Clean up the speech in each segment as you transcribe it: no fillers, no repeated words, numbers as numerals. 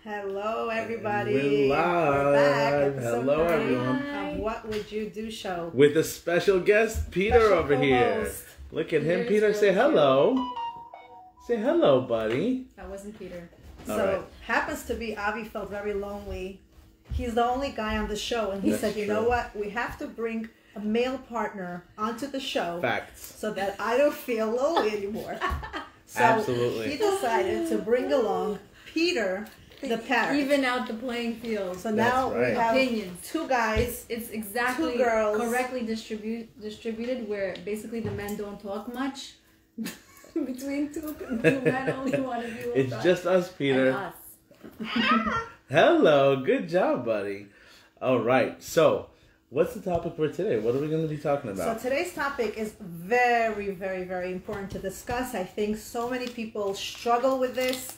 Hello, everybody. We're live. We're back. Hello, everyone. Of What Would You Do show. With a special guest, Peter Special over here. co-host. Look at him. Peter's Peter, really say cute. hello. Say hello, buddy. That wasn't Peter. All So, right. happens to be Avi felt very lonely. He's the only guy on the show, and he That's said, you know true. what? We have to bring a male partner onto the show Facts. so that I don't feel lonely anymore. So Absolutely. he decided to bring along Peter the parrot. Even out the playing field. So That's now right. we have Opinions. two guys. It's exactly Two girls. correctly distributed where basically the men don't talk much. Between two men only want to be with It's us. just us, And Peter. us. Hello. Good job, buddy. All right. So, what's the topic for today? What are we going to be talking So about? today's topic is very, very, very important to discuss. I think so many people struggle with this,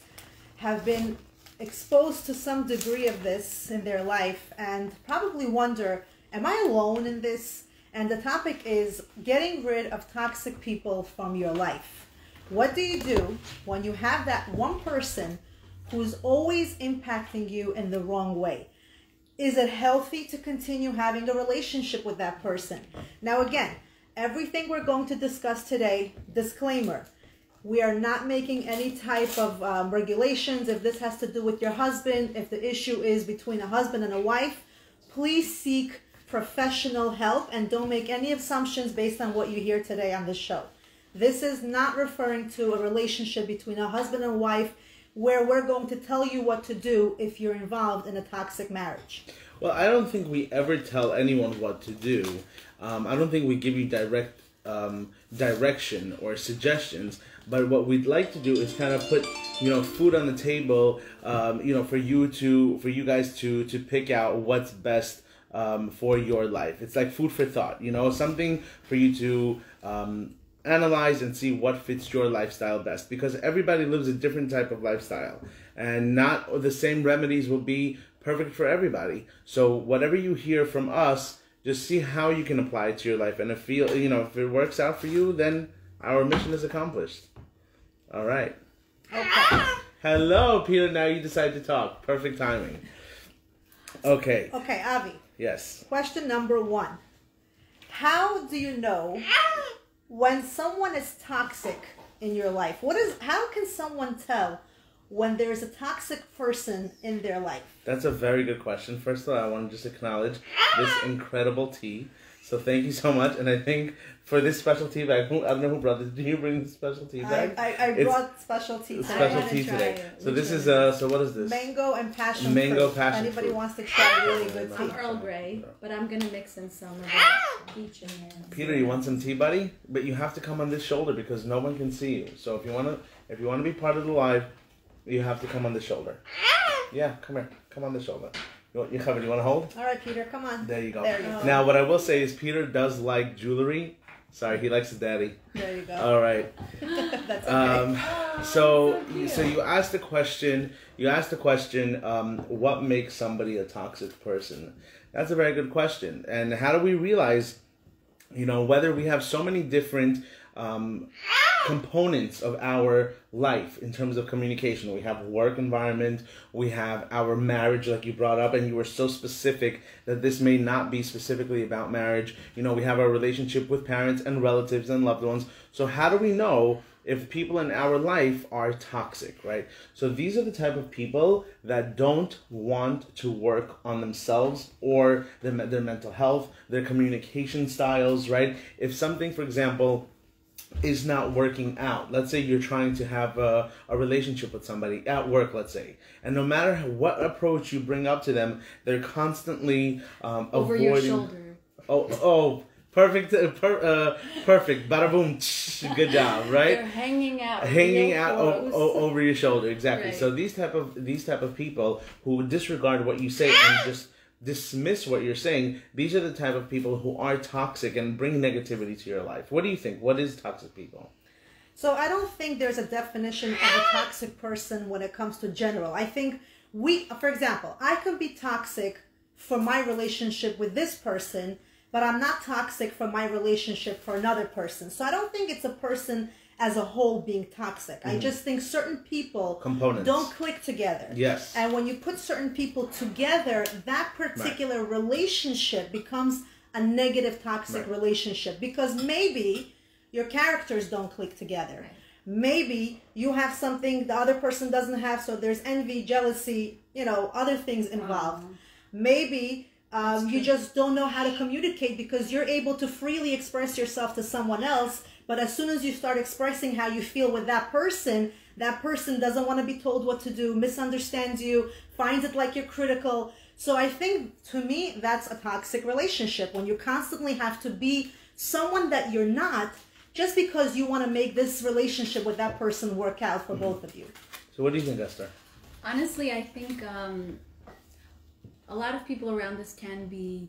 have been exposed to some degree of this in their life, and probably wonder, am I alone in this? And the topic is getting rid of toxic people from your life. What do you do when you have that one person who's always impacting you in the wrong way? Is it healthy to continue having a relationship with that person? Now, again, everything we're going to discuss today, disclaimer, we are not making any type of regulations. If this has to do with your husband, if the issue is between a husband and a wife, please seek professional help and don't make any assumptions based on what you hear today on the show. This is not referring to a relationship between a husband and wife where we're going to tell you what to do if you're involved in a toxic marriage. Well, I don't think we ever tell anyone what to do. I don't think we give you direct direction or suggestions. But what we'd like to do is kind of put, food on the table, for you guys to pick out what's best for your life. It's like food for thought, something for you to analyze and see what fits your lifestyle best, because everybody lives a different type of lifestyle and not the same remedies will be perfect for everybody. So whatever you hear from us, just see how you can apply it to your life, and if it works out for you, then our mission is accomplished. All right. Okay. Hello, Peter. Now you decide to talk. Perfect timing. Okay. Okay, Avi. Yes. Question number 1. How do you know when someone is toxic in your life? How can someone tell when there's a toxic person in their life? That's a very good question. First of all, I want to just acknowledge this incredible tea. So thank you so much. And I think for this special tea bag, I don't know who brought this. Did you bring the special tea bag? I brought special tea today. Special I tea wanna today. try it. So this is so what is this? Mango and passion Mango fruit. passion Anybody fruit. wants to try really good I'm tea? Earl Grey, but I'm gonna mix in some of the peach in here. Peter, you want some tea, buddy? But you have to come on this shoulder because no one can see you. So if you wanna be part of the live, you have to come on the shoulder. Yeah, come here. Come on the shoulder. You covered. You want to hold? All right, Peter, come on. There you go. There you go. Now, what I will say is Peter does like jewelry. Sorry, he likes his daddy. There you go. All right. That's okay. So you asked the question. What makes somebody a toxic person? That's a very good question. And how do we realize, whether we have so many different components of our life in terms of communication? We have work environment, we have our marriage, like you brought up, and you were so specific that this may not be specifically about marriage. We have our relationship with parents and relatives and loved ones. So how do we know if people in our life are toxic, right? So these are the type of people that don't want to work on themselves or their mental health, their communication styles, right? If something, for example, is not working out. Let's say you're trying to have a relationship with somebody at work, let's say. And no matter what approach you bring up to them, they're constantly Over avoiding... your shoulder. Oh, perfect, perfect. Bada boom. Good job, right? They're hanging out. Hanging real out close. over your shoulder, exactly. Right. So these type of people who disregard what you say and just dismiss what you're saying, these are the type of people who are toxic and bring negativity to your life. What do you think? What is toxic people? So I don't think there's a definition of a toxic person when it comes to general. I think for example, I could be toxic for my relationship with this person, but I'm not toxic for my relationship for another person. So I don't think it's a person as a whole being toxic. I just think certain people Components. don't click together. Yes. And when you put certain people together, that particular relationship becomes a negative toxic relationship, because maybe your characters don't click together. Maybe you have something the other person doesn't have, so there's envy, jealousy, other things involved. Maybe you just don't know how to communicate because you're able to freely express yourself to someone else, but as soon as you start expressing how you feel with that person doesn't want to be told what to do, misunderstands you, finds it like you're critical. So I think, to me, that's a toxic relationship, when you constantly have to be someone that you're not, just because you want to make this relationship with that person work out for both of you. So what do you think, Esther? Honestly, I think a lot of people around us can be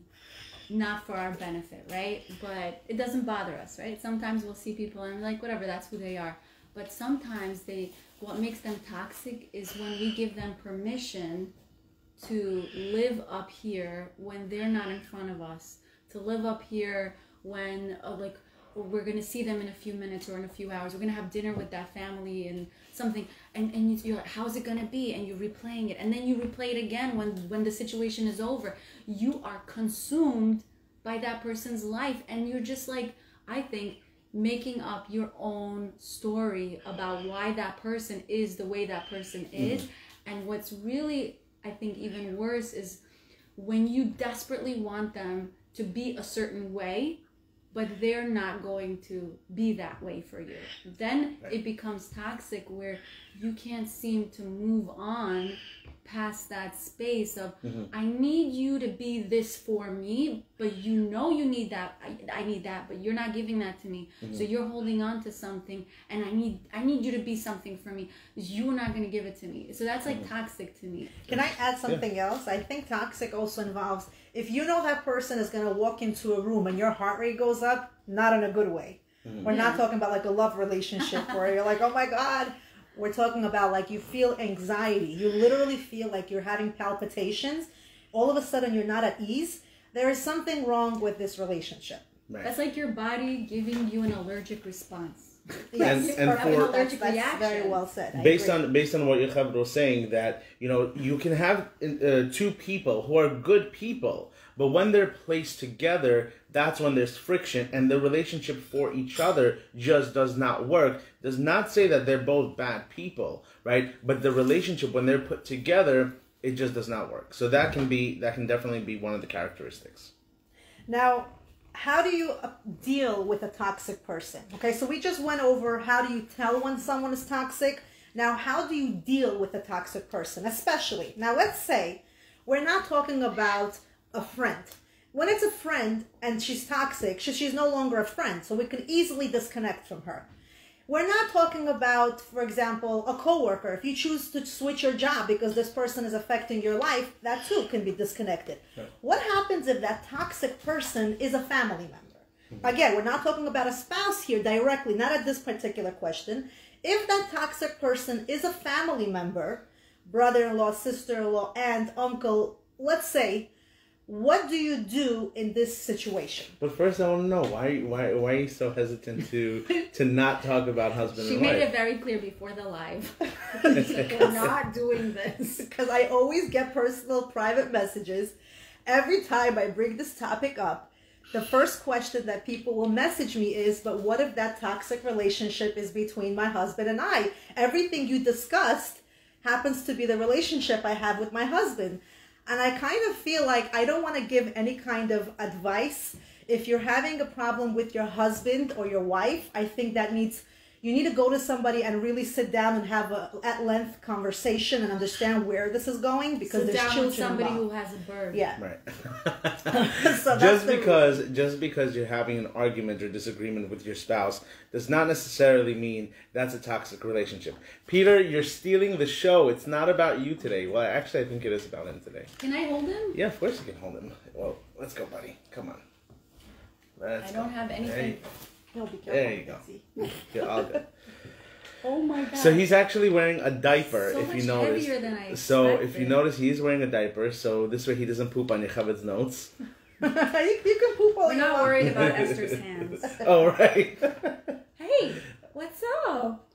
not for our benefit, right? But it doesn't bother us, right? Sometimes we'll see people and we're like, whatever, that's who they are. But sometimes what makes them toxic is when we give them permission to live up here when they're not in front of us, to live up here when we're going to see them in a few minutes or in a few hours, we're going to have dinner with that family and something, and you're like, how's it going to be? And you're replaying it, and then you replay it again when the situation is over. You are consumed by that person's life, and you're just like, I think, making up your own story about why that person is the way that person is. And what's really, I think, even worse is when you desperately want them to be a certain way, but they're not going to be that way for you. Then it becomes toxic, where you can't seem to move on past that space of, I need you to be this for me, but you need that. I need that, but you're not giving that to me. So you're holding on to something, and I need you to be something for me. You're not going to give it to me. So that's like toxic to me. Can I add something else? I think toxic also involves, if you know that person is going to walk into a room and your heart rate goes up, not in a good way. We're not talking about like a love relationship where you're like, oh my God. We're talking about like you feel anxiety. You literally feel like you're having palpitations. All of a sudden you're not at ease. There is something wrong with this relationship. Right. That's like your body giving you an allergic response. Yes, And perfect. for- that's reaction. very well said. I Based agree. on what Yocheved was saying, that you can have two people who are good people, but when they're placed together, that's when there's friction, and the relationship for each other just does not work. Does not say that they're both bad people, right? But the relationship, when they're put together, it just does not work. So that can definitely be one of the characteristics. Now, how do you deal with a toxic person? Okay, so we just went over how do you tell when someone is toxic. Now, how do you deal with a toxic person? Especially, now let's say we're not talking about a friend. When it's a friend and she's toxic, she's no longer a friend, so we can easily disconnect from her. We're not talking about, for example, a coworker. If you choose to switch your job because this person is affecting your life, that too can be disconnected. Yeah. What happens if that toxic person is a family member? Again, we're not talking about a spouse here directly, not at this particular question. If that toxic person is a family member, brother-in-law, sister-in-law, aunt, uncle, let's say, what do you do in this situation? But first, I want to know why are you so hesitant to not talk about husband She and wife? made it very clear before the live. We're not doing this. Because I always get personal, private messages. Every time I bring this topic up, the first question that people will message me is, but what if that toxic relationship is between my husband and I? Everything you discussed happens to be the relationship I have with my husband. And I kind of feel like I don't want to give any kind of advice. If you're having a problem with your husband or your wife, I think you need to go to somebody and really sit down and have a at-length conversation and understand where this is going, because sit there's down children with somebody involved. who has a bird. Yeah. Right. So just because you're having an argument or disagreement with your spouse does not necessarily mean that's a toxic relationship. Peter, you're stealing the show. It's not about you today. Well, actually, I think it is about him today. Can I hold him? Yeah, of course you can hold him. Well, let's go, buddy. Come on. I don't have anything. No, be careful. There you go. Yeah, all good. Oh my God. So he's actually wearing a diper, So if you much notice. heavier than I So if you expected. notice, he's wearing a diaper, so this way he doesn't poop on Yocheved's notes. you can poop all We're you not want. worried about Esther's hands. Oh, right. Hey, What's up?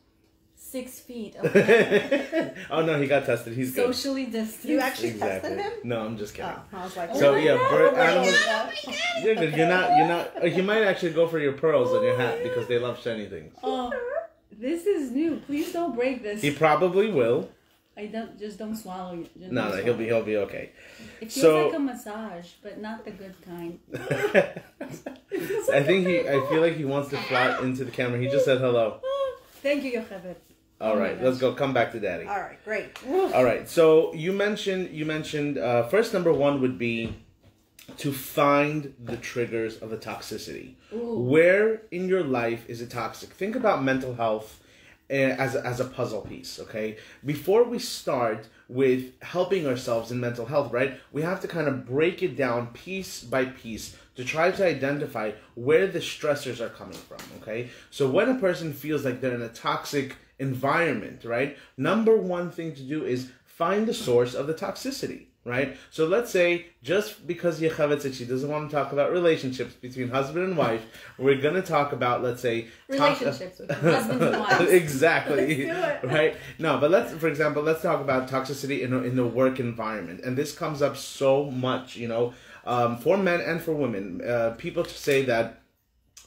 6 feet. Okay. Oh no, he got tested. He's good. Socially distant. You actually Exactly. tested him? No, I'm just kidding. Oh, I was like, So my yeah, God. bird Oh my animals. God. You're good. You're not. You might actually go for your pearls on your hat because they love shiny things. Oh, this is new. Please don't break this. He probably will. Don't swallow it. Just No, don't no, swallow. he'll be okay. It feels So- like a massage, but not the good kind. I feel like he wants to fly into the camera. He just said hello. Thank you, Yocheved. All Oh my right, let's gosh. go. Come back to daddy. all right, great. All right. So you mentioned first number one would be to find the triggers of the toxicity. Ooh. Where in your life is it toxic? Think about mental health as a puzzle piece, okay? Before we start with helping ourselves in mental health, right? We have to kind of break it down piece by piece to try to identify where the stressors are coming from, okay? So when a person feels like they're in a toxic environment, right? Number one thing to do is find the source of the toxicity, right? So let's say just because Yocheved said she doesn't want to talk about relationships between husband and wife, we're going to talk about, let's say... Relationships with husbands and wives. Exactly. Let's do it. Right? No, but let's talk about toxicity in the work environment. And this comes up so much, for men and for women. People say that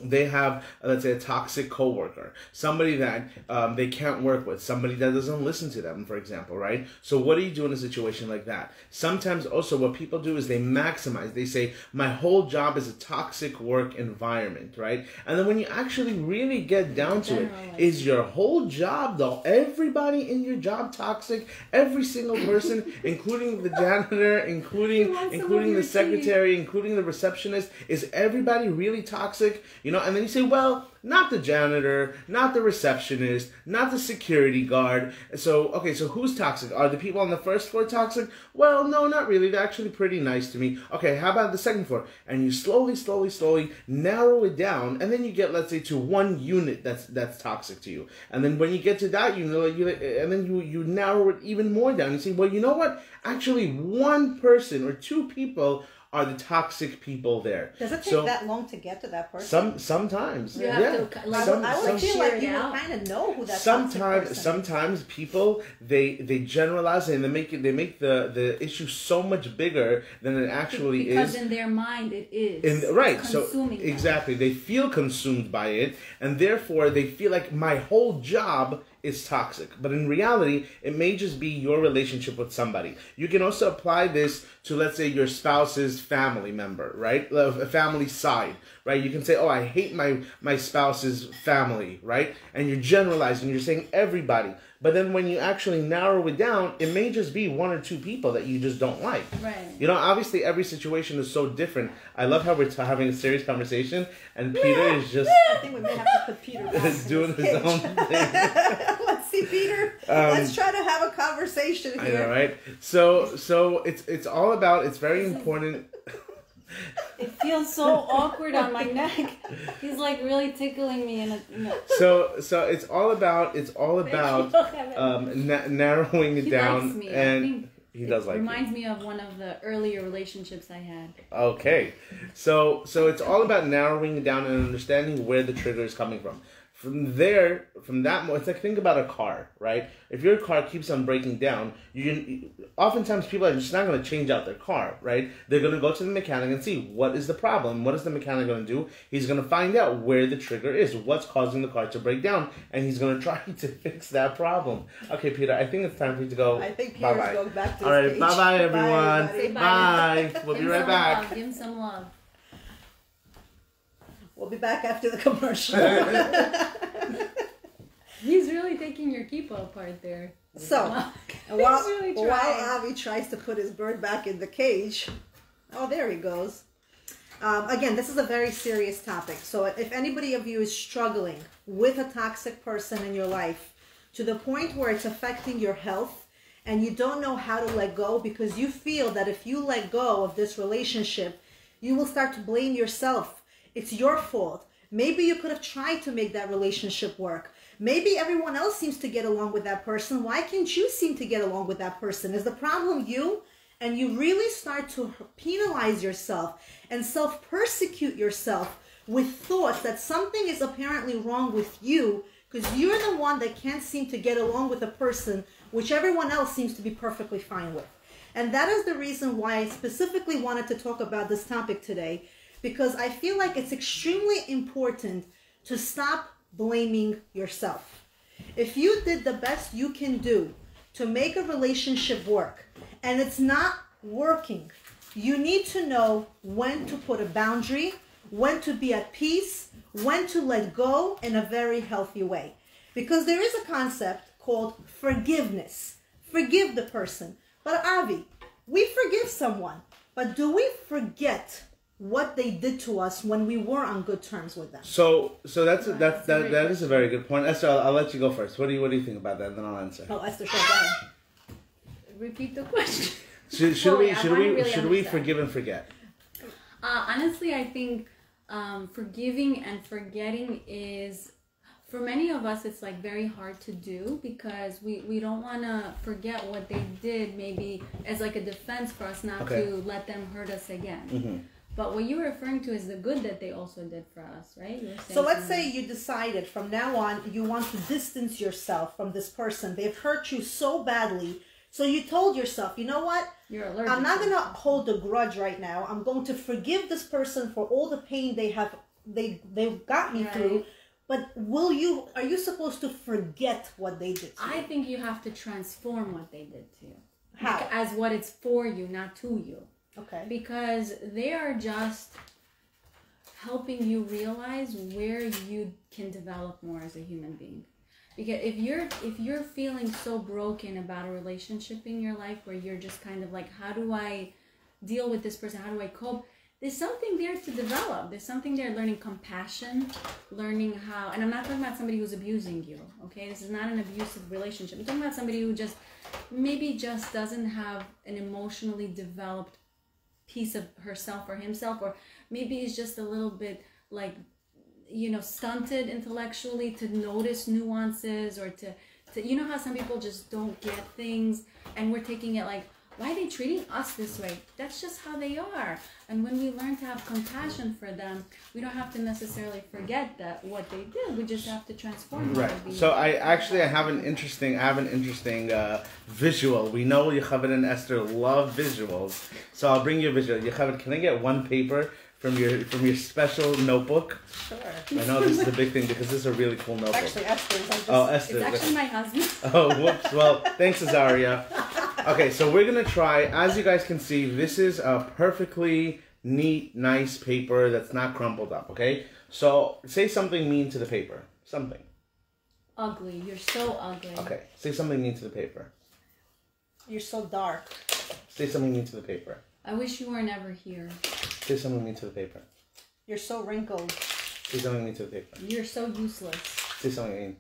they have, let's say, a toxic coworker, somebody that they can't work with, somebody that doesn't listen to them, for example, right? So what do you do in a situation like that? Sometimes also what people do is they maximize. They say, my whole job is a toxic work environment, right? And then when you actually really get down to it, is your whole job, though, everybody in your job toxic? Every single person, including the janitor, including the secretary, including the receptionist, is everybody really toxic? And then you say, well, not the janitor, not the receptionist, not the security guard. So who's toxic? Are the people on the first floor toxic? Well, no, not really. They're actually pretty nice to me. Okay, how about the second floor? And you slowly narrow it down, and then you get, let's say, to one unit that's toxic to you. And then when you get to that unit, and then you narrow it even more down. You say, well, you know what? Actually, one person or two people are the toxic people there. Does it take that long to get to that person? Sometimes. You have to, like, I would feel like you out. would kind of know who that toxic person is. Sometimes people they generalize and they make the issue so much bigger than it actually because is. in their mind it is. Right. It's So consuming them. exactly, they feel consumed by it, and therefore they feel like my whole job is toxic. But in reality, it may just be your relationship with somebody. You can also apply this to, let's say, your spouse's family member, right? A family side, right? You can say, oh, I hate my spouse's family, right? And you're generalizing, you're saying everybody. But then when you actually narrow it down, it may just be one or two people that you just don't like. Right. Obviously every situation is so different. I love how we're having a serious conversation, and Peter is just I think we may have to put Peter back in doing his cage. own thing. Let's see, Peter. Let's try to have a conversation here. I know, right? So it's all about. It's very important. It feels so awkward on my neck. He's like really tickling me in a So it's all about narrowing it He down, likes me. I and think he does like reminds me of one of the earlier relationships I had. Okay, so it's all about narrowing it down and understanding where the trigger is coming from. From that moment, it's like, think about a car, right? If your car keeps on breaking down, oftentimes people are just not going to change out their car, right? They're going to go to the mechanic and see what is the problem. What is the mechanic going to do? He's going to find out where the trigger is, what's causing the car to break down, and he's going to try to fix that problem. Okay, Peter, I think it's time for you to go. I think Peter's bye-bye. going back to All his right, cage. bye-bye, everyone. everybody. Say bye. Bye. We'll be Give him right some back. love. Give him some love. We'll be back after the commercial. He's really taking your kippah apart there. So, He's while really trying. Avi tries to put his bird back in the cage, oh, there he goes. Again, this is a very serious topic. So if anybody of you is struggling with a toxic person in your life to the point where it's affecting your health and you don't know how to let go because you feel that if you let go of this relationship, you will start to blame yourself. It's your fault. Maybe you could have tried to make that relationship work. Maybe everyone else seems to get along with that person. Why can't you seem to get along with that person? Is the problem you? And you really start to penalize yourself and self-persecute yourself with thoughts that something is apparently wrong with you because you're the one that can't seem to get along with a person which everyone else seems to be perfectly fine with. And that is the reason why I specifically wanted to talk about this topic today, because I feel like it's extremely important to stop blaming yourself. If you did the best you can do to make a relationship work and it's not working, you need to know when to put a boundary, when to be at peace, when to let go in a very healthy way. Because there is a concept called forgiveness. Forgive the person. But Avi, we forgive someone, but do we forget what they did to us when we were on good terms with them? So that is a very good point. Esther, I'll let you go first. What do you think about that? And then I'll answer. Oh, Esther, go ahead. Repeat the question. Should we forgive and forget? Honestly, I think forgiving and forgetting is, for many of us, it's like very hard to do, because we don't want to forget what they did, maybe as like a defense for us not to let them hurt us again. Mm-hmm. But what you're referring to is the good that they also did for us, right? So let's say you decided from now on you want to distance yourself from this person. They've hurt you so badly. So you told yourself, you know what? I'm not going to hold a grudge right now. I'm going to forgive this person for all the pain they've got me through. But are you supposed to forget what they did to you? I think you have to transform what they did to you. How? As what it's for you, not to you. Okay. Because they are just helping you realize where you can develop more as a human being. Because if you're feeling so broken about a relationship in your life where you're just kind of like, how do I deal with this person? How do I cope? There's something there to develop. There's something there, learning compassion, learning how, and I'm not talking about somebody who's abusing you, okay? This is not an abusive relationship. I'm talking about somebody who maybe just doesn't have an emotionally developed piece of herself or himself, or maybe he's just a little bit like, stunted intellectually to notice nuances, or to how some people just don't get things, and we're taking it like, why are they treating us this way? That's just how they are. And when we learn to have compassion for them, we don't have to necessarily forget that what they did. We just have to transform. Right. So I have an interesting visual. We know Yocheved and Esther love visuals, so I'll bring you a visual. Yocheved, can I get one paper from your special notebook? Sure. I know this is a big thing because this is a really cool notebook. Actually, Esther's. Esther. It's actually my husband. Oh, whoops. Well, thanks, Azaria. Okay, so we're going to try, as you guys can see, this is a perfectly neat, nice paper that's not crumpled up, okay? So, say something mean to the paper. Something. Ugly. You're so ugly. Okay, say something mean to the paper. You're so dark. Say something mean to the paper. I wish you were never here. Say something mean to the paper. You're so wrinkled. Say something mean to the paper. You're so useless. Say something mean.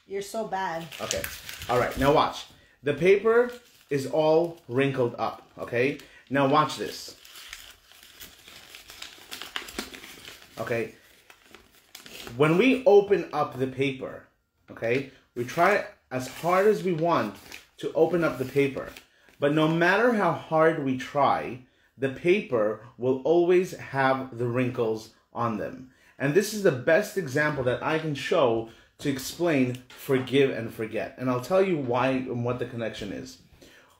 You're so bad. Okay, alright, now watch. The paper is all wrinkled up, okay? Now watch this. Okay? When we open up the paper, okay, we try as hard as we want to open up the paper. But no matter how hard we try, the paper will always have the wrinkles on them. And this is the best example that I can show to explain forgive and forget. And I'll tell you why and what the connection is.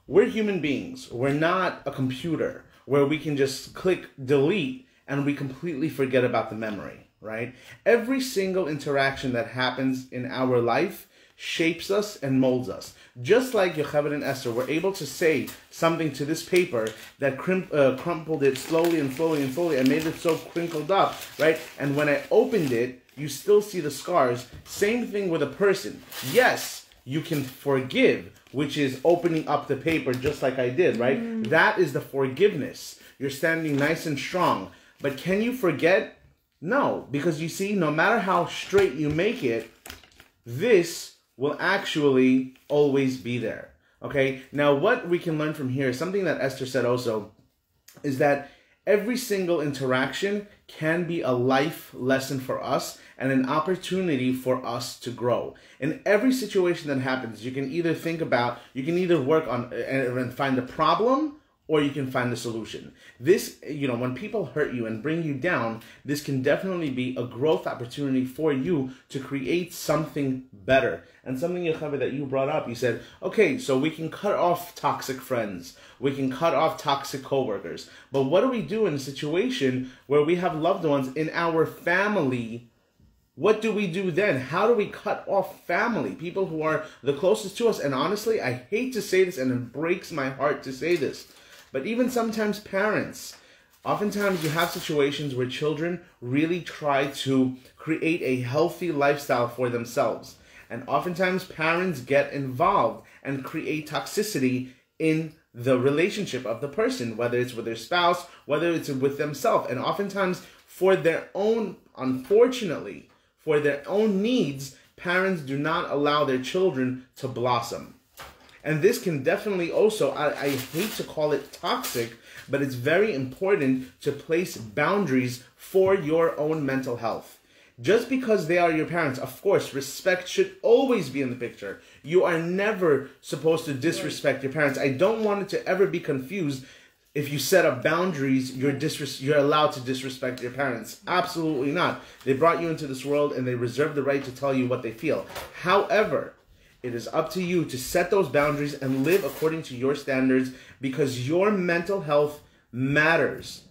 We're human beings. We're not a computer where we can just click delete and we completely forget about the memory, right? Every single interaction that happens in our life shapes us and molds us. Just like Yocheved and Esther were able to say something to this paper that crumpled it slowly and slowly and slowly and made it so crinkled up, right? And when I opened it, you still see the scars. Same thing with a person. Yes, you can forgive, which is opening up the paper just like I did, right? That is the forgiveness. You're standing nice and strong. But can you forget? No, because you see, no matter how straight you make it, this will actually always be there. Okay? Now, what we can learn from here, something that Esther said also, is that every single interaction can be a life lesson for us and an opportunity for us to grow. In every situation that happens, you can either work on and find the problem, or you can find a solution. This, when people hurt you and bring you down, this can definitely be a growth opportunity for you to create something better. And something, Yocheved, that you brought up, you said, okay, so we can cut off toxic friends. We can cut off toxic coworkers. But what do we do in a situation where we have loved ones in our family? What do we do then? How do we cut off family? People who are the closest to us. And honestly, I hate to say this, and it breaks my heart to say this, but even sometimes parents. Oftentimes you have situations where children really try to create a healthy lifestyle for themselves. And oftentimes parents get involved and create toxicity in the relationship of the person, whether it's with their spouse, whether it's with themselves. And oftentimes for their own, unfortunately, for their own needs, parents do not allow their children to blossom. And this can definitely also, I hate to call it toxic, but it's very important to place boundaries for your own mental health. Just because they are your parents, of course, respect should always be in the picture. You are never supposed to disrespect your parents. I don't want it to ever be confused. If you set up boundaries, you're allowed to disrespect your parents. Absolutely not. They brought you into this world and they reserve the right to tell you what they feel. However, it is up to you to set those boundaries and live according to your standards, because your mental health matters.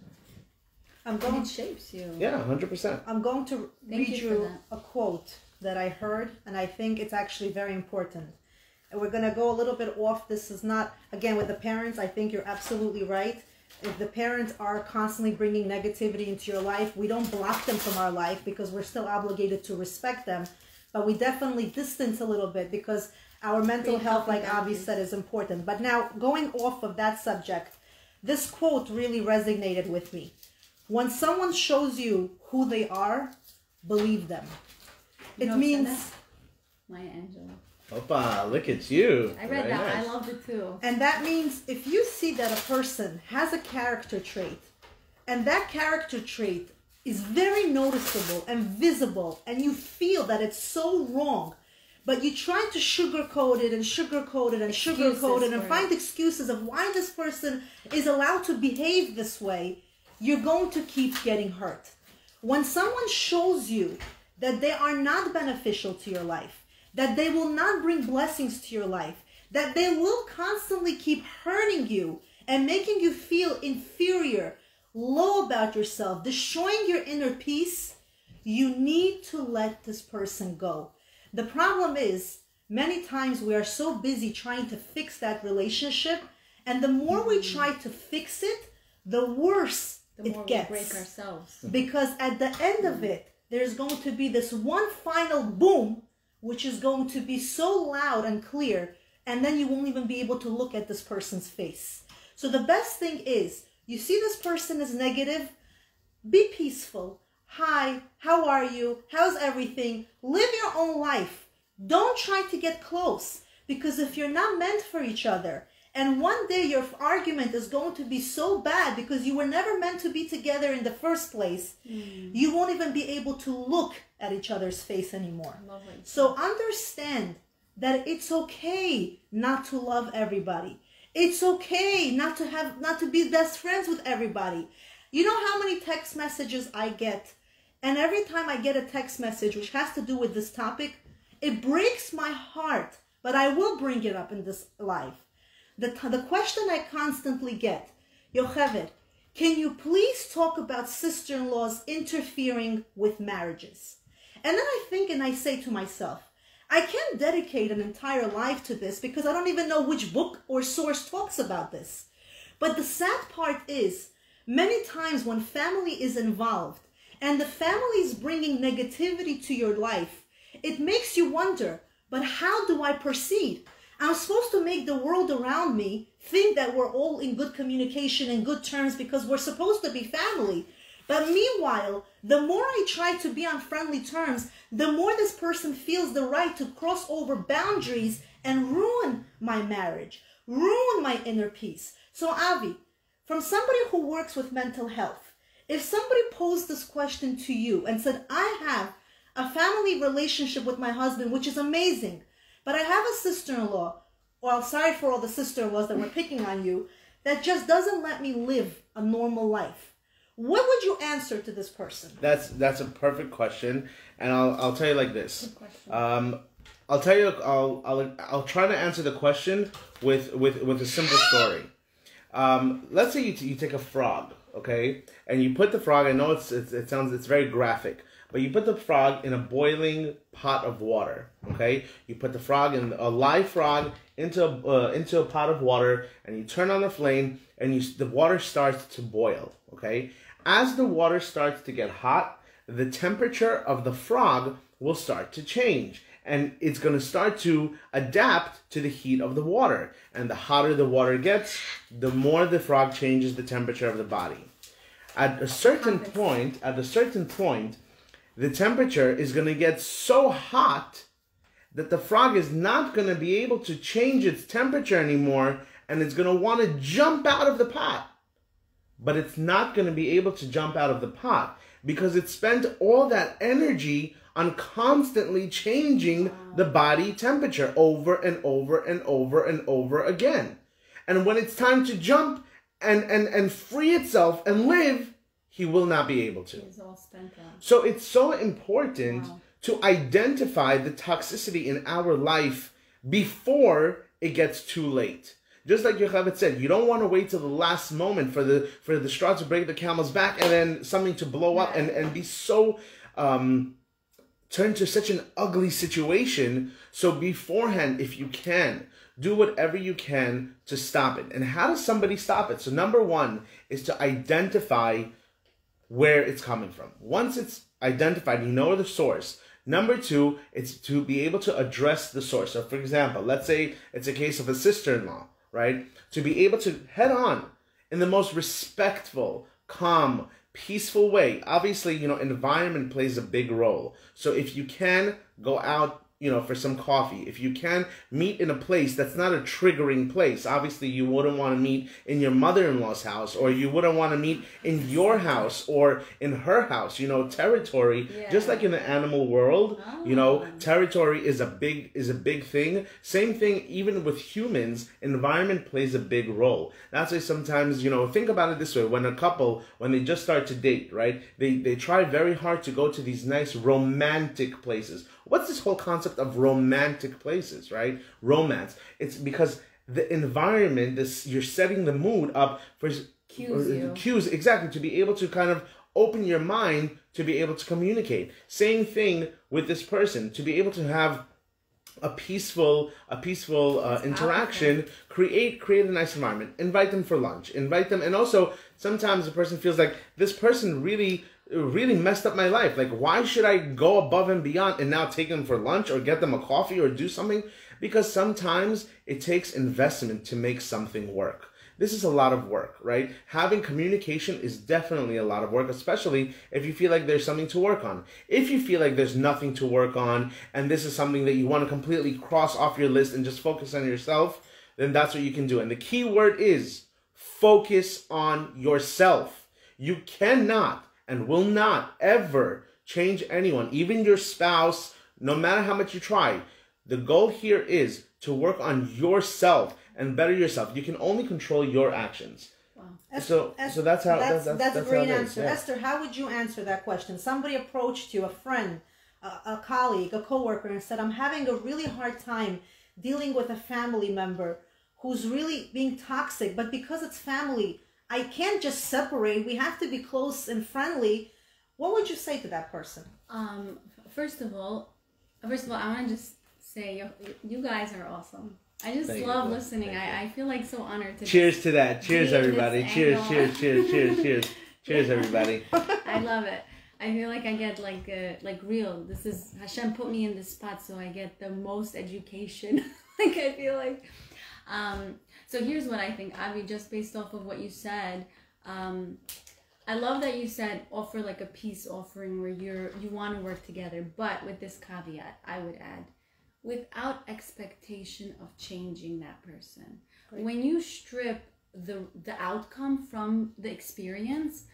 It shapes you. Yeah, 100%. I'm going to Thank read you you a quote that I heard, and I think it's actually very important. And we're going to go a little bit off. This is not, again, with the parents, I think you're absolutely right. If the parents are constantly bringing negativity into your life, we don't block them from our life because we're still obligated to respect them. But we definitely distance a little bit because our mental health, like Avi said, is important. But now, going off of that subject, this quote really resonated with me. When someone shows you who they are, believe them. It means... Maya Angelou. Opa, look at you. I read Very that. nice. I loved it too. And that means if you see that a person has a character trait, and that character trait is very noticeable and visible, and you feel that it's so wrong, but you try to sugarcoat it and sugarcoat it and sugarcoat it and find excuses of why this person is allowed to behave this way, you're going to keep getting hurt. When someone shows you that they are not beneficial to your life, that they will not bring blessings to your life, that they will constantly keep hurting you and making you feel inferior, low about yourself, destroying your inner peace, you need to let this person go. The problem is, many times we are so busy trying to fix that relationship, and the more we try to fix it, the worse it gets. We break ourselves. Because at the end of it, there's going to be this one final boom, which is going to be so loud and clear, and then you won't even be able to look at this person's face. So the best thing is, you see this person is negative, be peaceful. Hi, how are you? How's everything? Live your own life. Don't try to get close, because if you're not meant for each other, and one day your argument is going to be so bad because you were never meant to be together in the first place, you won't even be able to look at each other's face anymore. Lovely. So understand that it's okay not to love everybody. It's okay not to be best friends with everybody. You know how many text messages I get? And every time I get a text message which has to do with this topic, it breaks my heart, but I will bring it up in this live. The question I constantly get, Yocheved, can you please talk about sister-in-laws interfering with marriages? And then I think and I say to myself, I can't dedicate an entire life to this because I don't even know which book or source talks about this. But the sad part is, many times when family is involved and the family is bringing negativity to your life, it makes you wonder, but how do I proceed? I'm supposed to make the world around me think that we're all in good communication and good terms because we're supposed to be family. But meanwhile, the more I try to be on friendly terms, the more this person feels the right to cross over boundaries and ruin my marriage, ruin my inner peace. So Avi, from somebody who works with mental health, if somebody posed this question to you and said, I have a family relationship with my husband, which is amazing, but I have a sister-in-law, well, sorry for all the sister-in-laws that were picking on you, that just doesn't let me live a normal life. What would you answer to this person? That's a perfect question, and I'll tell you like this. Good question. I'll tell you. I'll try to answer the question with a simple story. Let's say you take a frog, okay, and you put the frog. I know it's very graphic, but you put the frog in a boiling pot of water, okay. You put the frog in a live frog into a pot of water, and you turn on the flame, and the water starts to boil, okay. As the water starts to get hot, the temperature of the frog will start to change, and it's going to start to adapt to the heat of the water. And the hotter the water gets, the more the frog changes the temperature of the body. At a certain point, the temperature is going to get so hot that the frog is not going to be able to change its temperature anymore, and it's going to want to jump out of the pot. But it's not going to be able to jump out of the pot because it spent all that energy on constantly changing the body temperature over and over and over and over again. And when it's time to jump and free itself and live, he will not be able to. It's all spent out. So it's so important to identify the toxicity in our life before it gets too late. Just like Yocheved said, you don't want to wait till the last moment for the straw to break the camel's back and then something to blow up and be so turn to such an ugly situation. So beforehand, if you can, do whatever you can to stop it. And how does somebody stop it? So number one is to identify where it's coming from. Once it's identified, you know the source. Number two, it's to be able to address the source. So for example, let's say it's a case of a sister-in-law, right? To be able to head on in the most respectful, calm, peaceful way. Obviously, environment plays a big role. So if you can go out, for some coffee, if you can meet in a place that's not a triggering place. Obviously, you wouldn't want to meet in your mother-in-law's house, or you wouldn't want to meet in your house or in her house. Territory, just like in the animal world, territory is a big thing. Same thing, even with humans, environment plays a big role. That's why sometimes, think about it this way. When a couple, when they just start to date, right, they try very hard to go to these nice romantic places. What's this whole concept of romantic places, right? Romance. It's because the environment, you're setting the mood up for cues, exactly, to be able to kind of open your mind to be able to communicate. Same thing with this person, to be able to have a peaceful interaction. Create a nice environment. Invite them for lunch. Invite them, and also sometimes the person feels like this person really messed up my life. Like, why should I go above and beyond and now take them for lunch or get them a coffee or do something? Because sometimes it takes investment to make something work. This is a lot of work, right? Having communication is definitely a lot of work, especially if you feel like there's something to work on. If you feel like there's nothing to work on and this is something that you want to completely cross off your list and just focus on yourself, then that's what you can do. And the key word is focus on yourself. You cannot and will not ever change anyone, even your spouse, no matter how much you try. The goal here is to work on yourself and better yourself. You can only control your actions. Wow. So that's how that's a great how answer. Esther, how would you answer that question? Somebody approached you, a friend, a colleague, a coworker, and said, I'm having a really hard time dealing with a family member who's really being toxic, but because it's family, I can't just separate. We have to be close and friendly. What would you say to that person? First of all, I want to just say you guys are awesome. I just Thank love you. listening. I feel like so honored to. Cheers to that. Cheers, everybody. Cheers, cheers, cheers, cheers, cheers. Cheers, everybody. I love it. I feel like I get like real. This is Hashem put me in this spot, so I get the most education. Like I feel like. So here's what I think, Avi, just based off of what you said. I love that you said offer like a peace offering where you want to work together, but with this caveat, I would add, without expectation of changing that person. Great. When you strip the outcome from the experience,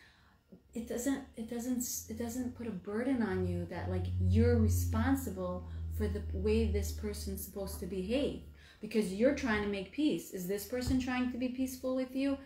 it doesn't put a burden on you that like you're responsible for the way this person's supposed to behave. because you're trying to make peace. Is this person trying to be peaceful with you?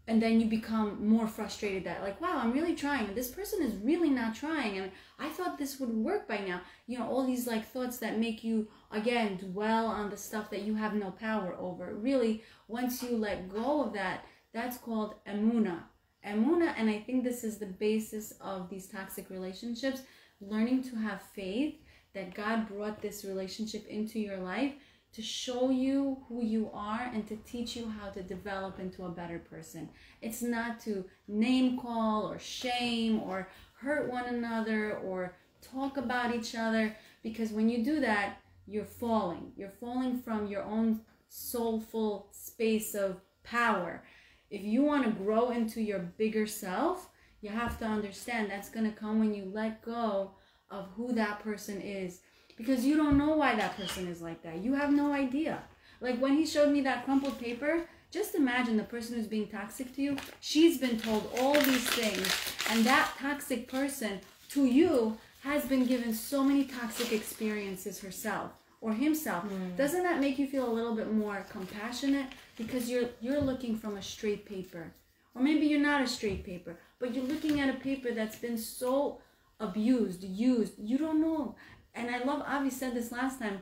And then you become more frustrated that like, wow, I'm really trying, and this person is really not trying, and I thought this would work by now. You know, all these like thoughts that make you again dwell on the stuff that you have no power over. Really, once you let go of that, that's called emuna. Emuna, and I think this is the basis of these toxic relationships, learning to have faith that God brought this relationship into your life to show you who you are and to teach you how to develop into a better person. It's not to name call or shame or hurt one another or talk about each other, because when you do that, you're falling. You're falling from your own soulful space of power. If you want to grow into your bigger self, you have to understand that's going to come when you let go of who that person is. Because you don't know why that person is like that. You have no idea. Like when he showed me that crumpled paper, just imagine the person who's being toxic to you, she's been told all these things, and that toxic person to you has been given so many toxic experiences herself or himself. Doesn't that make you feel a little bit more compassionate? Because you're looking from a straight paper. Or maybe you're not a straight paper, but you're looking at a paper that's been so abused, used. You don't know. And I love, Avi said this last time,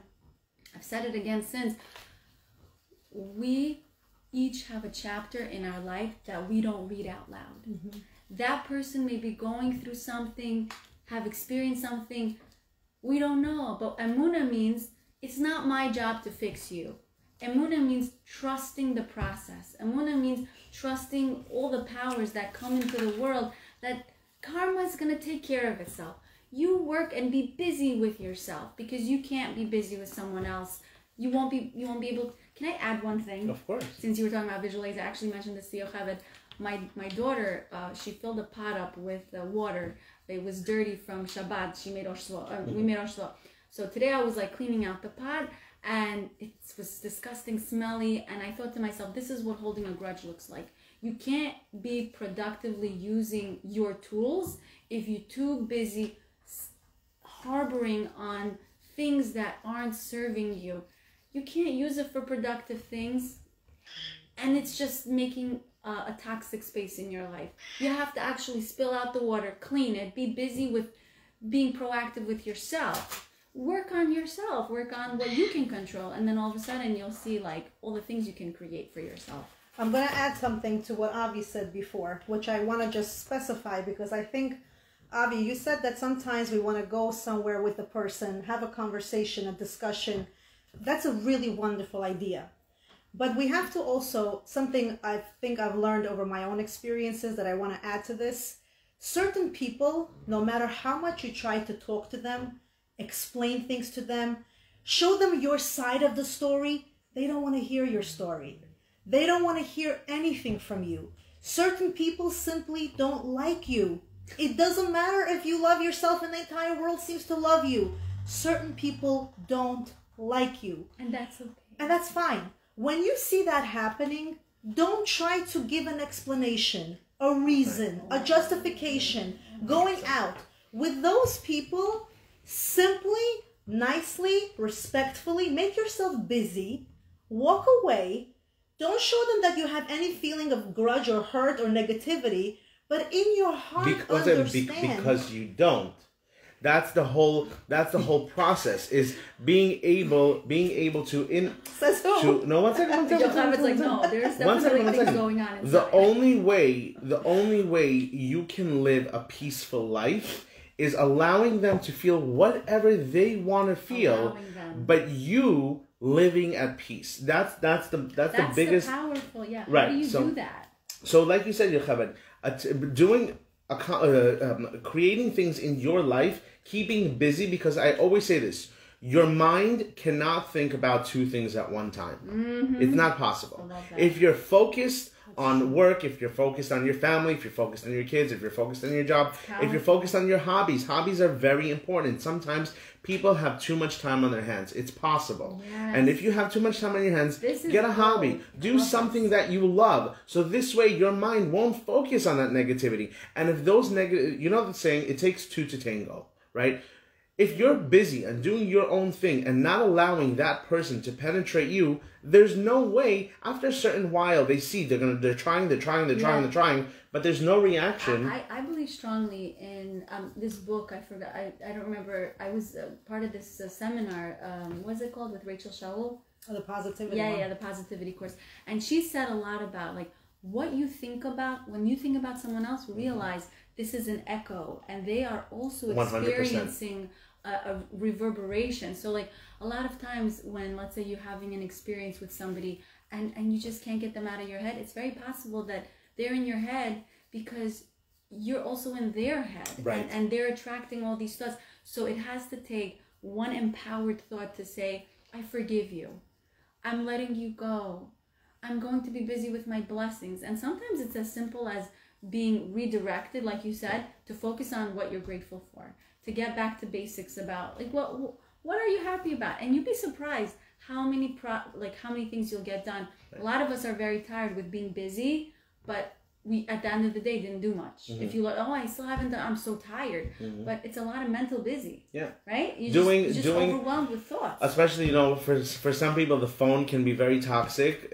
I've said it again since, we each have a chapter in our life that we don't read out loud. Mm-hmm. That person may be going through something, have experienced something, we don't know. But Emuna means it's not my job to fix you. Emuna means trusting the process. Emuna means trusting all the powers that come into the world, that karma is going to take care of itself. You work and be busy with yourself, because you can't be busy with someone else. You won't be able. Can I add one thing? Of course. Since you were talking about visual aids, I actually mentioned this to Yocheved. My daughter, she filled a pot up with water. It was dirty from Shabbat. She made we made Oshlo. So today I was like cleaning out the pot, and it was disgusting, smelly. And I thought to myself, this is what holding a grudge looks like. You can't be productively using your tools if you're too busy harboring on things that aren't serving you. You can't use it for productive things, and it's just making a toxic space in your life. You have to actually spill out the water, clean it, be busy with being proactive with yourself. Work on yourself, work on what you can control, and then all of a sudden you'll see like all the things you can create for yourself. I'm going to add something to what Avi said before, which I want to just specify, because I think, Avi, you said that sometimes we want to go somewhere with a person, have a conversation, a discussion. That's a really wonderful idea. But we have to also, something I think I've learned over my own experiences that I want to add to this. Certain people, no matter how much you try to talk to them, explain things to them, show them your side of the story, they don't want to hear your story. They don't want to hear anything from you. Certain people simply don't like you. It doesn't matter if you love yourself and the entire world seems to love you. Certain people don't like you. And that's okay. And that's fine. When you see that happening, don't try to give an explanation, a reason, a justification, going out. With those people, simply, nicely, respectfully, make yourself busy, walk away. Don't show them that you have any feeling of grudge or hurt or negativity, but in your heart understand. Because you don't. That's the whole process, is being able to Says who? no, one second. Yocheved like, no, there's definitely things going on inside. The only way you can live a peaceful life is allowing them to feel whatever they want to feel, but you living at peace. That's the biggest. The powerful, yeah. Right. How do you do that? So, like you said, Yocheved, creating things in your life, keeping busy, because I always say this: your mind cannot think about two things at one time. Mm-hmm. It's not possible. If you're focused on work, if you're focused on your family, if you're focused on your kids, if you're focused on your job, if you're focused on your hobbies are very important. Sometimes people have too much time on their hands. It's possible. Yes. And if you have too much time on your hands, get a hobby. Do something that you love. So this way your mind won't focus on that negativity. And if those negative, you know the saying, it takes two to tango, right? If you're busy and doing your own thing and not allowing that person to penetrate you, there's no way. After a certain while, they see they're trying, but there's no reaction. I believe strongly in this book. I forgot. I don't remember. I was part of this seminar. What's it called with Rachel Shaul? Oh, the positivity. Yeah, the positivity course. And she said a lot about like what you think about when you think about someone else. Realize this is an echo, and they are also experiencing 100%. a reverberation. So like a lot of times when, let's say, you're having an experience with somebody and you just can't get them out of your head, it's very possible that they're in your head because you're also in their head. Right. And they're attracting all these thoughts. So it has to take one empowered thought to say, I forgive you. I'm letting you go. I'm going to be busy with my blessings. And sometimes it's as simple as being redirected, like you said, to focus on what you're grateful for, to get back to basics about like what are you happy about, and you'd be surprised how many things you'll get done. Right. A lot of us are very tired with being busy, but we at the end of the day didn't do much. Mm-hmm. If you look, I still haven't done. I'm so tired, but it's a lot of mental busy. Yeah, right. You're just overwhelmed with thoughts. Especially, for some people, the phone can be very toxic.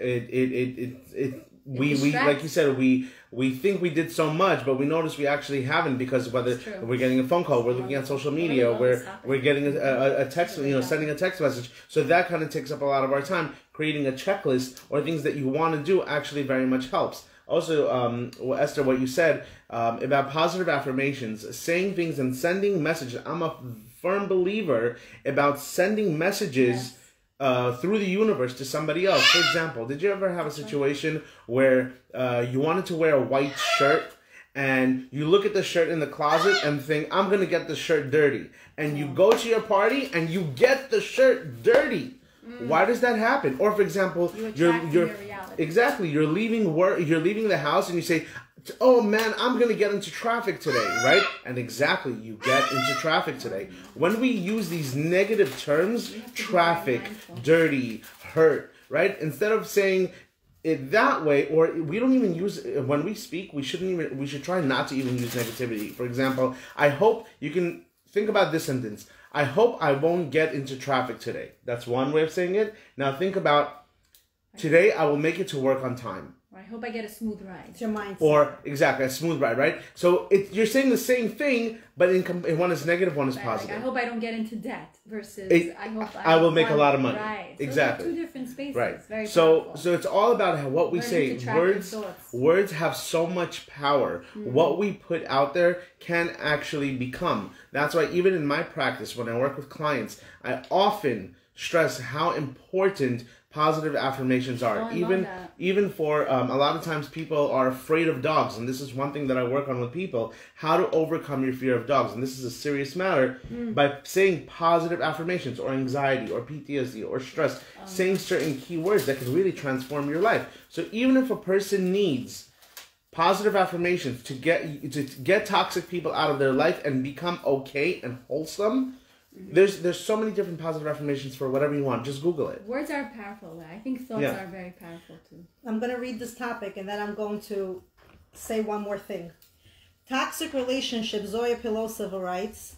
We like you said, we think we did so much, but we notice we actually haven't, because whether we're getting a phone call, we're looking at social media, we're getting a text, sending a text message. So that kind of takes up a lot of our time. Creating a checklist or things that you want to do actually very much helps. Also, Esther, what you said about positive affirmations, saying things and sending messages. I'm a firm believer about sending messages through the universe to somebody else. For example, did you ever have a situation where you wanted to wear a white shirt and you look at the shirt in the closet and think, I'm going to get the shirt dirty. And you go to your party and you get the shirt dirty. Why does that happen? Or for example, you're leaving work, you're leaving the house and you say, oh man, I'm going to get into traffic today, right? And exactly, you get into traffic today. When we use these negative terms, traffic, dirty, hurt, right? Instead of saying it that way, or we don't even use, when we speak, we should try not to even use negativity. For example, I hope you can think about this sentence. I hope I won't get into traffic today. That's one way of saying it. Now think about, today I will make it to work on time. I hope I get a smooth ride. It's your mindset. Or, exactly, a smooth ride, right? So you're saying the same thing, but in one is negative, one is positive. Like, I hope I don't get into debt versus I hope I will make a lot of money. Right. Exactly. So two different spaces. Right. Very so it's all about what we say. Words have so much power. Mm-hmm. What we put out there can actually become. That's why even in my practice, when I work with clients, I often stress how important positive affirmations are. Even for a lot of times people are afraid of dogs, and this is one thing that I work on with people, how to overcome your fear of dogs. And this is a serious matter by saying positive affirmations, or anxiety, or PTSD, or stress, saying certain keywords that can really transform your life. So even if a person needs positive affirmations to get toxic people out of their life and become okay and wholesome, there's so many different positive affirmations for whatever you want. Just Google it. Words are powerful. I think thoughts are very powerful too. I'm going to read this topic and then I'm going to say one more thing. Toxic relationship, Zoya Pilosova writes,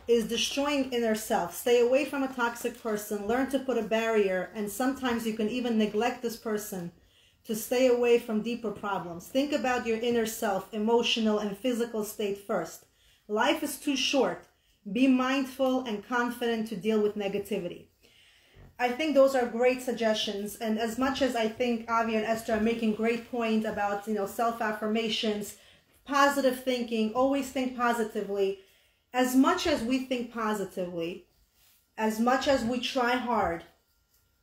is destroying inner self. Stay away from a toxic person. Learn to put a barrier, and sometimes you can even neglect this person to stay away from deeper problems. Think about your inner self, emotional and physical state first. Life is too short. Be mindful and confident to deal with negativity. I think those are great suggestions. And as much as I think Avi and Esther are making great points about, self-affirmations, positive thinking, always think positively. As much as we think positively, as much as we try hard,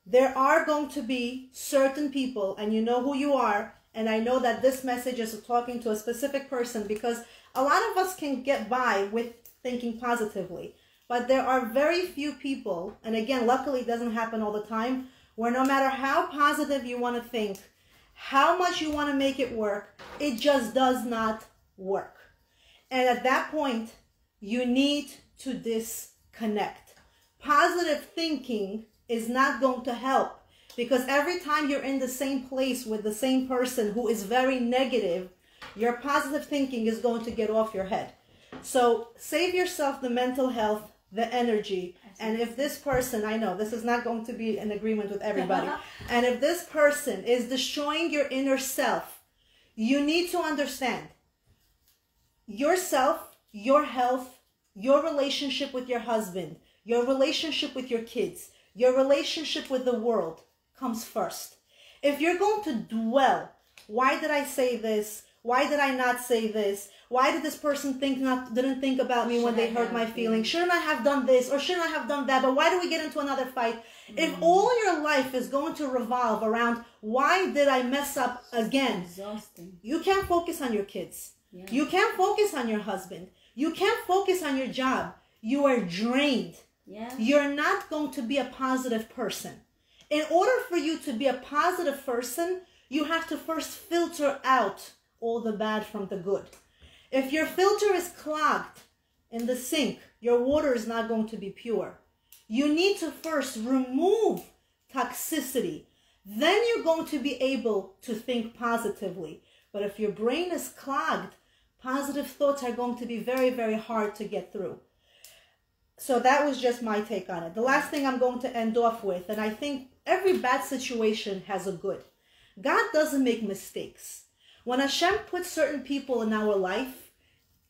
there are going to be certain people, and you know who you are, and I know that this message is talking to a specific person, because a lot of us can get by with thinking positively. But there are very few people, and again, luckily it doesn't happen all the time, where no matter how positive you want to think, how much you want to make it work, it just does not work. And at that point, you need to disconnect. Positive thinking is not going to help, because every time you're in the same place with the same person who is very negative, your positive thinking is going to get off your head. So save yourself the mental health the energy. And if this person, I know this is not going to be in agreement with everybody, and if this person is destroying your inner self, you need to understand yourself, your health, your relationship with your husband, your relationship with your kids, your relationship with the world comes first. If you're going to dwell, why did I say this? Why did I not say this? Why did this person didn't think about me when they hurt my feelings? Shouldn't I have done this or shouldn't I have done that? But why do we get into another fight? If all your life is going to revolve around why did I mess up again? Exhausting. You can't focus on your kids. Yeah. You can't focus on your husband. You can't focus on your job. You are drained. Yeah. You're not going to be a positive person. In order for you to be a positive person, you have to first filter out all the bad from the good. If your filter is clogged in the sink, your water is not going to be pure. You need to first remove toxicity. Then you're going to be able to think positively. But if your brain is clogged, positive thoughts are going to be very, very hard to get through. So that was just my take on it. The last thing I'm going to end off with, and I think every bad situation has a good. God doesn't make mistakes. When Hashem puts certain people in our life,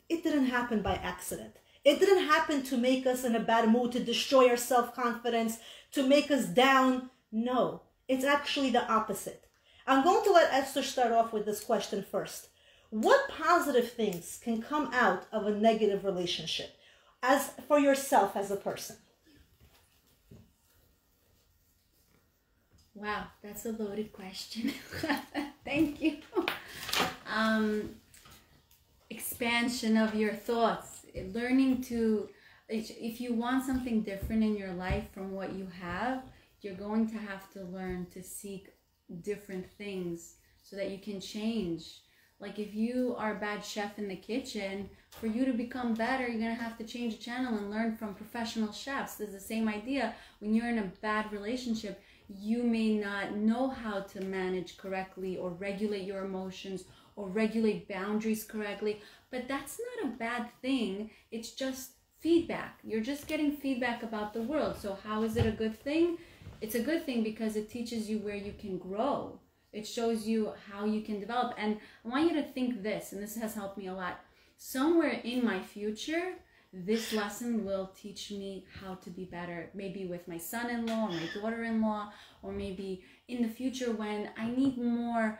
it didn't happen by accident. It didn't happen to make us in a bad mood, to destroy our self-confidence, to make us down. No, it's actually the opposite. I'm going to let Esther start off with this question first. What positive things can come out of a negative relationship as for yourself as a person? Wow, that's a loaded question. Thank you. Expansion of your thoughts. Learning to, if you want something different in your life from what you have, you're going to have to learn to seek different things so that you can change. Like if you are a bad chef in the kitchen, for you to become better, you're going to have to change the channel and learn from professional chefs. There's the same idea. When you're in a bad relationship, you may not know how to manage correctly or regulate your emotions or regulate boundaries correctly, but that's not a bad thing. It's just feedback. You're just getting feedback about the world. So how is it a good thing? It's a good thing because it teaches you where you can grow. It shows you how you can develop. And I want you to think this, and this has helped me a lot. Somewhere in my future, this lesson will teach me how to be better, maybe with my son-in-law or my daughter-in-law, or maybe in the future when I need more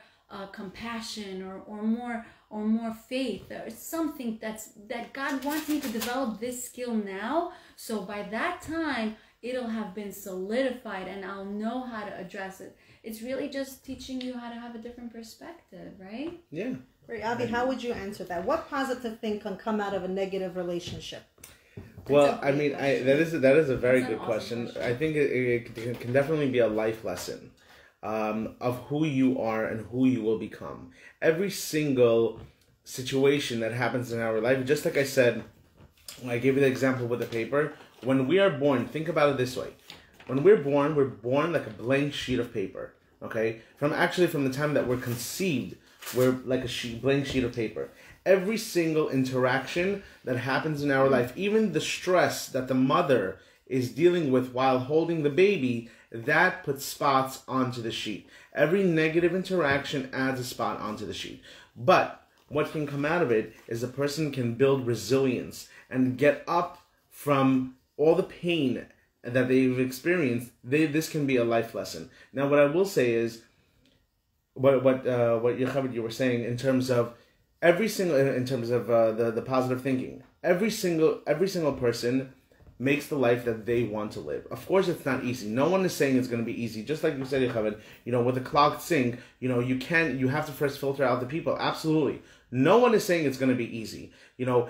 compassion or more faith, or something that God wants me to develop this skill now. So by that time, it'll have been solidified and I'll know how to address it. It's really just teaching you how to have a different perspective, right? Yeah. Great. Avi, how would you answer that? What positive thing can come out of a negative relationship? Well, I mean, that is a very good question. I think it can definitely be a life lesson of who you are and who you will become. Every single situation that happens in our life, just like I said, I gave you the example with the paper. When we are born, think about it this way. When we're born like a blank sheet of paper, okay? From the time that we're conceived, we're like a blank sheet of paper. Every single interaction that happens in our life, even the stress that the mother is dealing with while holding the baby, that puts spots onto the sheet. Every negative interaction adds a spot onto the sheet. But what can come out of it is a person can build resilience and get up from all the pain that they've experienced. This can be a life lesson. Now, what I will say is, what Yocheved, you were saying in terms of the positive thinking. Every single person makes the life that they want to live. Of course, it's not easy. No one is saying it's going to be easy. Just like you said, Yocheved, with a clogged sink, you have to first filter out the people. Absolutely. No one is saying it's going to be easy.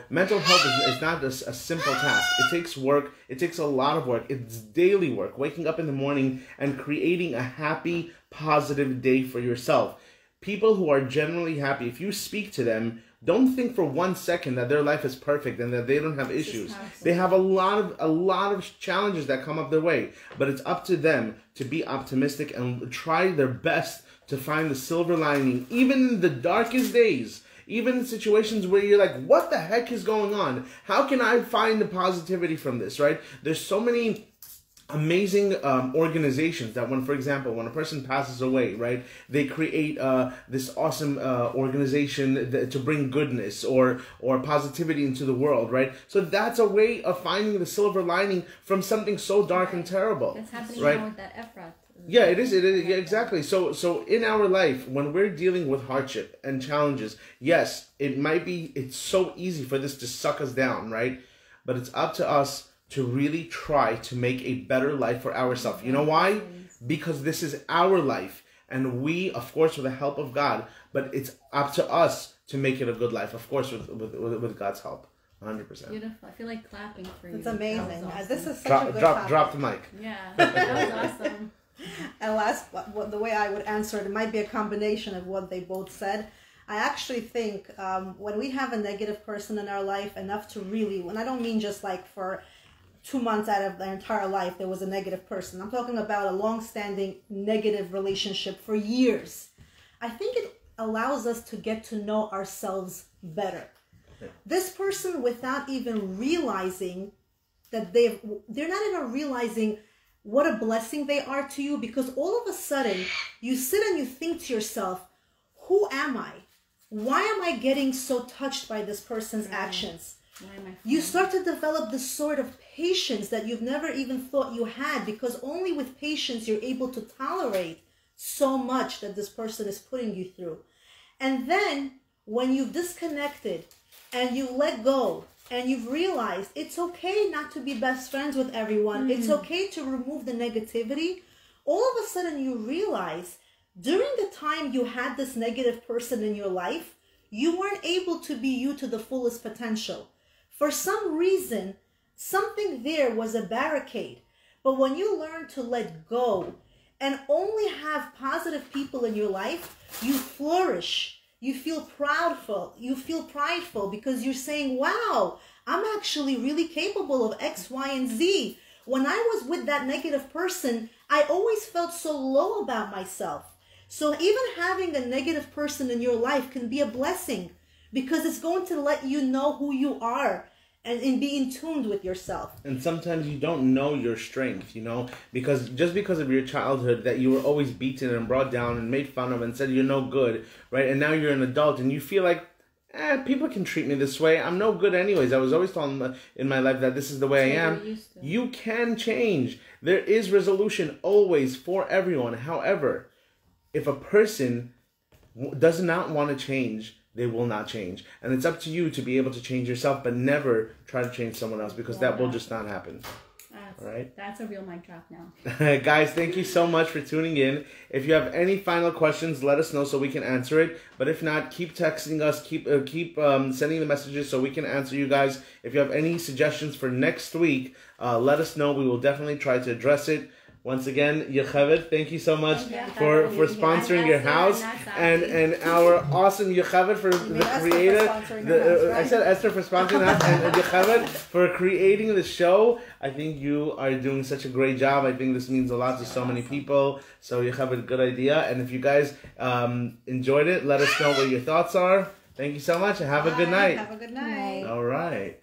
Mental health is not a simple task. It takes work. It takes a lot of work. It's daily work. Waking up in the morning and creating a happy, positive day for yourself. People who are generally happy, if you speak to them, don't think for 1 second that their life is perfect and that they don't have issues. They have a lot of challenges that come up their way, but it's up to them to be optimistic and try their best to find the silver lining, even in the darkest days. Even in situations where you're like, what the heck is going on? How can I find the positivity from this, right? There's so many amazing organizations that when, for example, when a person passes away, right, they create this awesome organization to bring goodness or positivity into the world, right? So that's a way of finding the silver lining from something so dark and terrible. That's happening right? now with that Efrat. Yeah, it is. Yeah, exactly. So in our life, when we're dealing with hardship and challenges, yes, it's so easy for this to suck us down, right? But it's up to us to really try to make a better life for ourselves. You know why? Because this is our life. And we, of course, with the help of God, but it's up to us to make it a good life, of course, with God's help. 100%. Beautiful. I feel like clapping for you. It's amazing. Awesome. This is such a good topic. Drop the mic. Yeah, that was awesome. And last, the way I would answer it might be a combination of what they both said. I actually think when we have a negative person in our life, enough to really, and I don't mean just like for 2 months out of their entire life there was a negative person. I'm talking about a long-standing negative relationship for years. I think it allows us to get to know ourselves better. This person, without even realizing that they're not even realizing what a blessing they are to you, because all of a sudden you sit and you think to yourself, who am I? Why am I getting so touched by this person's actions? You start to develop this sort of patience that you've never even thought you had, because only with patience you're able to tolerate so much that this person is putting you through. And then when you've disconnected and you let go and you've realized it's okay not to be best friends with everyone, it's okay to remove the negativity, all of a sudden you realize during the time you had this negative person in your life, you weren't able to be you to the fullest potential. For some reason, something there was a barricade. But when you learn to let go and only have positive people in your life, you flourish. You feel prideful because you're saying, wow, I'm actually really capable of X, Y, and Z. When I was with that negative person, I always felt so low about myself. So even having a negative person in your life can be a blessing, because it's going to let you know who you are and be in tune with yourself. And sometimes you don't know your strength, because of your childhood that you were always beaten and brought down and made fun of and said you're no good, right? And now you're an adult and you feel like, people can treat me this way. I'm no good anyways. I was always told in my life that this is the way I am. You can change. There is resolution always for everyone. However, if a person does not want to change, they will not change. And it's up to you to be able to change yourself, but never try to change someone else, because that will just not happen. All right? That's a real mic drop now. Guys, thank you so much for tuning in. If you have any final questions, let us know so we can answer it. But if not, keep texting us, keep sending the messages so we can answer you guys. If you have any suggestions for next week, let us know. We will definitely try to address it. Once again, Yocheved, thank you so much for sponsoring your house, and our awesome Yocheved for the creator. I said Esther for sponsoring us, and Yocheved for creating the show. I think you are doing such a great job. I think this means a lot to so many people. So Yocheved, good idea. And if you guys enjoyed it, let us know what your thoughts are. Thank you so much, and have a good night. Have a good night. All right.